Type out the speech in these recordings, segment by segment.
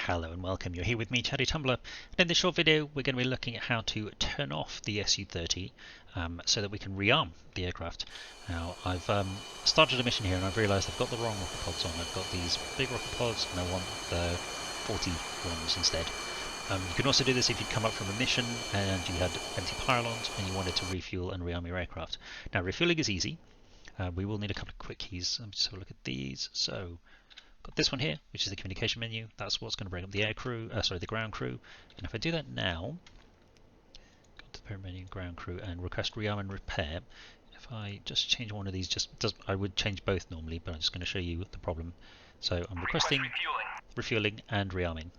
Hello and welcome, you're here with me, Chatty Tumbler, and in this short video we're going to be looking at how to turn off the SU-30 so that we can rearm the aircraft. Now I've started a mission here and I've realised I've got the wrong rocket pods on. I've got these big rocket pods and I want the 40 ones instead. You can also do this if you come up from a mission and you had empty pylons and you wanted to refuel and rearm your aircraft. Now refueling is easy. We will need a couple of quick keys. Let me just have a look at these. So got this one here, which is the communication menu. That's what's going to bring up the air crew, the ground crew. And if I do that now, go to the parent menu, ground crew, and request rearm and repair. If I just change one of these, I would change both normally, but I'm just going to show you the problem. So I'm requesting refueling and rearming.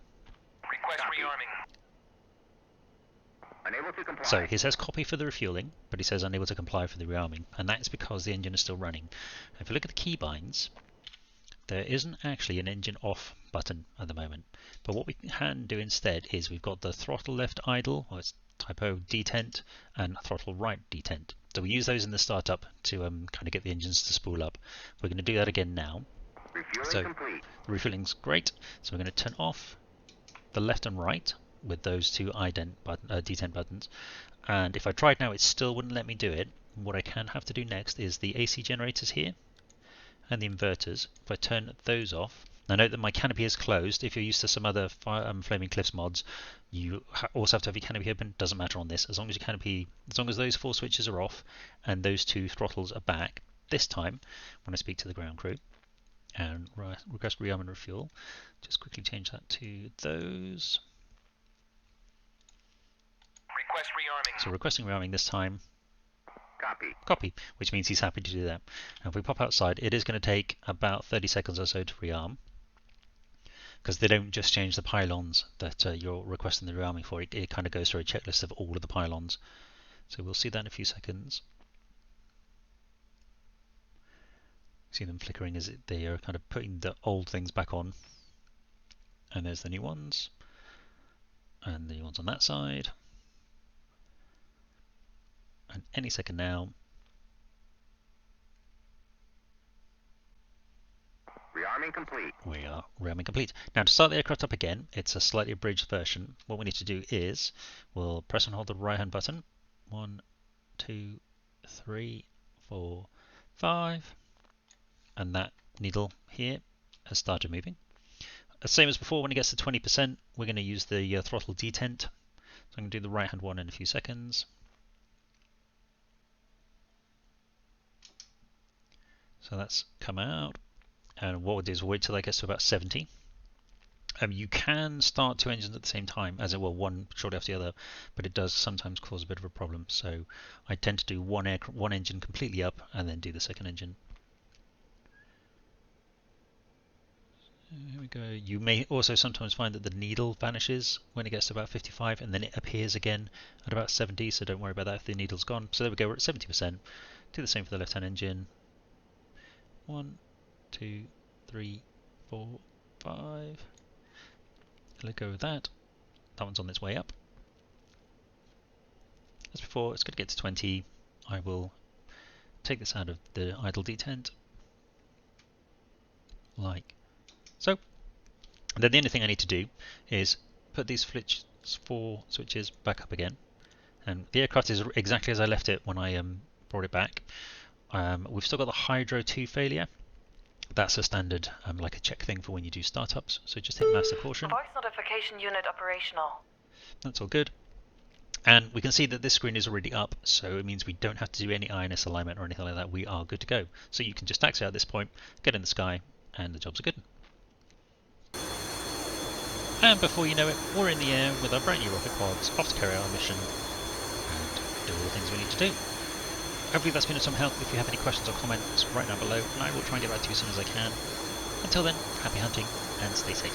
Request rearming. Unable to comply. So he says copy for the refueling, but he says unable to comply for the rearming, and that's because the engine is still running. If you look at the keybinds, there isn't actually an engine off button at the moment, but what we can do instead is we've got the throttle left idle, or it's typo detent, and throttle right detent. So we use those in the startup to kind of get the engines to spool up. We're going to do that again now. Refueling complete. The refueling's great, so we're going to turn off the left and right with those two detent buttons, and if I tried now it still wouldn't let me do it. What I can have to do next is the AC generators here and the inverters. If I turn those off, now note that my canopy is closed. If you're used to some other Flaming Cliffs mods, you also have to have your canopy open. Doesn't matter on this, as long as your canopy, as long as those four switches are off and those two throttles are back. This time when I speak to the ground crew and request rearm and refuel, just quickly change that to those. Request rearming. So requesting rearming this time. Copy. Which means he's happy to do that. Now if we pop outside, it is going to take about 30 seconds or so to rearm, because they don't just change the pylons that you're requesting the rearming for. It kind of goes through a checklist of all of the pylons. So we'll see that in a few seconds. See them flickering as they are kind of putting the old things back on. And there's the new ones. And the new ones on that side. And any second now. Rearming complete. We are rearming complete. Now to start the aircraft up again, it's a slightly abridged version. What we need to do is we'll press and hold the right hand button. 1, 2, 3, 4, 5. And that needle here has started moving. Same as before, when it gets to 20%, we're going to use the throttle detent. So I'm going to do the right hand one in a few seconds. So that's come out, and what we'll do is we'll wait till that gets to about 70. You can start two engines at the same time, as it will, one shortly after the other, but it does sometimes cause a bit of a problem. So I tend to do one engine completely up and then do the second engine. So here we go. You may also sometimes find that the needle vanishes when it gets to about 55 and then it appears again at about 70, so don't worry about that if the needle's gone. So there we go, we're at 70%. Do the same for the left hand engine. 1, 2, 3, 4, 5. Let go of that. That one's on its way up. As before, it's going to get to 20. I will take this out of the idle detent, like so. And then the only thing I need to do is put these four switches back up again. And the aircraft is exactly as I left it when I brought it back. We've still got the Hydro 2 failure. That's a standard, like a check thing for when you do startups. So just hit master caution. Voice notification unit operational. That's all good. And we can see that this screen is already up, so it means we don't have to do any INS alignment or anything like that. We are good to go. So you can just taxi at this point, get in the sky, and the jobs are good. And before you know it, we're in the air with our brand new rocket pods, off to carry out our mission and do all the things we need to do. Hopefully that's been of some help. If you have any questions or comments, write down below and I will try and get back to you as soon as I can. Until then, happy hunting and stay safe.